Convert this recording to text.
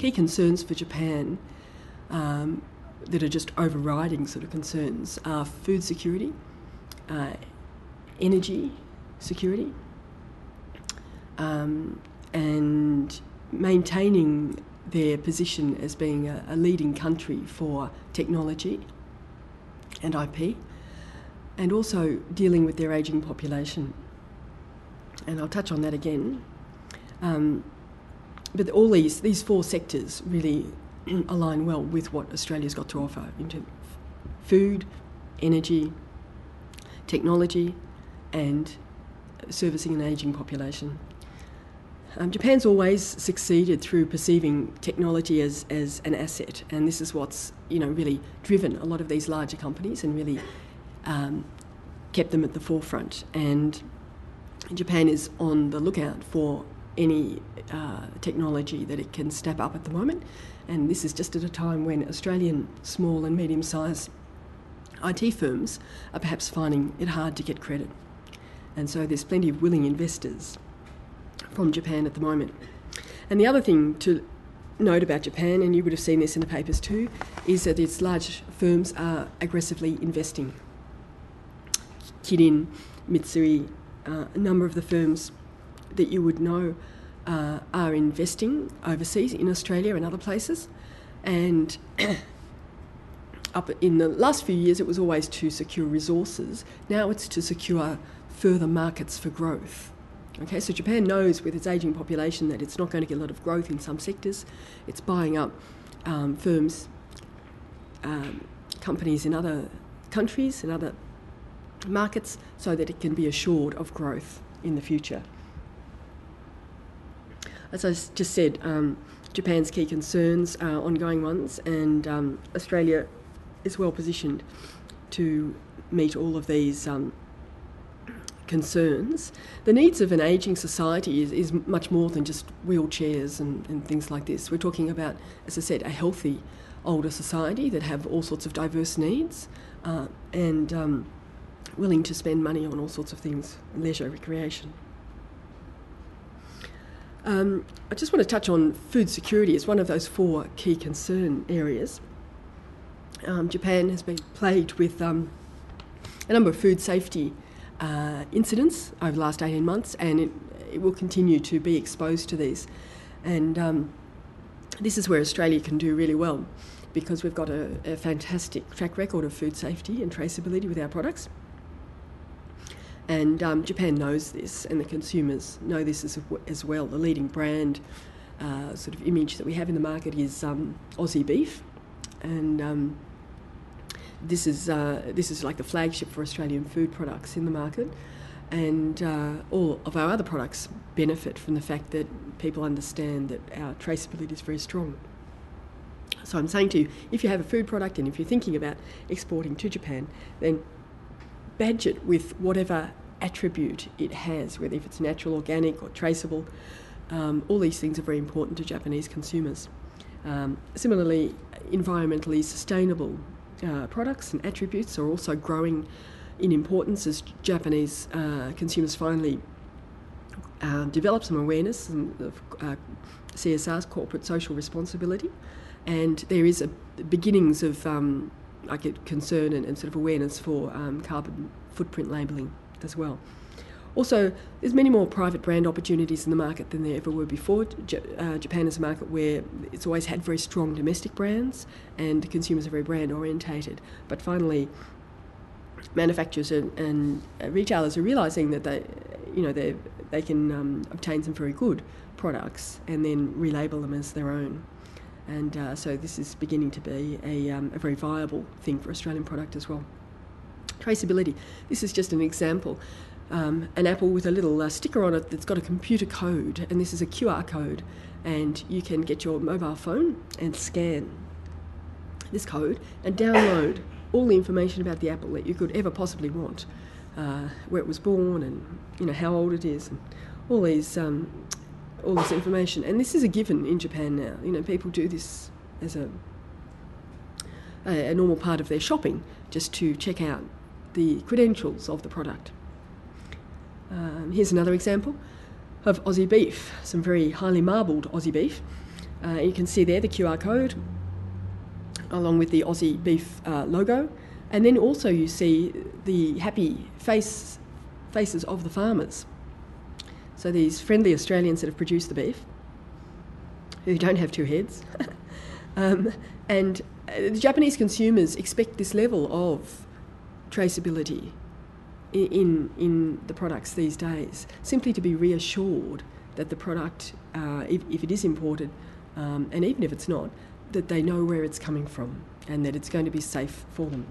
key concerns for Japan that are just overriding sort of concerns are food security, energy security, and maintaining their position as being a leading country for technology and IP, and also dealing with their ageing population. And I'll touch on that again. But all these four sectors really align well with what Australia's got to offer into food, energy, technology, and servicing an ageing population. Japan's always succeeded through perceiving technology as an asset, and this is what's really driven a lot of these larger companies and really kept them at the forefront. And Japan is on the lookout for any technology that it can snap up at the moment, and this is just at a time when Australian small and medium-sized IT firms are perhaps finding it hard to get credit. And so there's plenty of willing investors from Japan at the moment. And the other thing to note about Japan, and you would have seen this in the papers too, is that its large firms are aggressively investing. Kirin, Mitsui, a number of the firms that you would know are investing overseas in Australia and other places. And up in the last few years, it was always to secure resources. Now it's to secure further markets for growth. Okay, so Japan knows with its ageing population that it's not going to get a lot of growth in some sectors. It's buying up firms, companies in other countries, in other markets, so that it can be assured of growth in the future. As I just said, Japan's key concerns are ongoing ones, and Australia is well positioned to meet all of these concerns. The needs of an ageing society is much more than just wheelchairs and things like this. We're talking about, as I said, a healthy older society that have all sorts of diverse needs and willing to spend money on all sorts of things, leisure, recreation. I just want to touch on food security as one of those four key concern areas. Japan has been plagued with a number of food safety incidents over the last 18 months, and it will continue to be exposed to these. And this is where Australia can do really well, because we've got a fantastic track record of food safety and traceability with our products. And Japan knows this, and the consumers know this as well. The leading brand sort of image that we have in the market is Aussie beef, and this is like the flagship for Australian food products in the market. And all of our other products benefit from the fact that people understand that our traceability is very strong. So I'm saying to you, if you have a food product and if you're thinking about exporting to Japan, then badge it with whatever attribute it has, whether if it's natural, organic or traceable. All these things are very important to Japanese consumers. Similarly, environmentally sustainable products and attributes are also growing in importance as Japanese consumers finally develop some awareness of CSR's corporate social responsibility, and there is beginnings of concern and sort of awareness for carbon footprint labelling as well. Also, there's many more private brand opportunities in the market than there ever were before. Japan is a market where it's always had very strong domestic brands and consumers are very brand orientated. But finally, manufacturers and retailers are realising that they can obtain some very good products and then relabel them as their own. And so this is beginning to be a very viable thing for Australian product as well. Traceability. This is just an example. An apple with a little sticker on it that's got a computer code, and this is a QR code, and you can get your mobile phone and scan this code and download all the information about the apple that you could ever possibly want, where it was born and how old it is, and all this information. And this is a given in Japan now. People do this as a normal part of their shopping, just to check out the credentials of the product. Here's another example of Aussie beef, some very highly marbled Aussie beef. You can see there the QR code along with the Aussie Beef logo. And then also you see the happy faces of the farmers. So these friendly Australians that have produced the beef, who don't have two heads. And the Japanese consumers expect this level of traceability in the products these days, simply to be reassured that the product, if it is imported, and even if it's not, that they know where it's coming from and that it's going to be safe for them.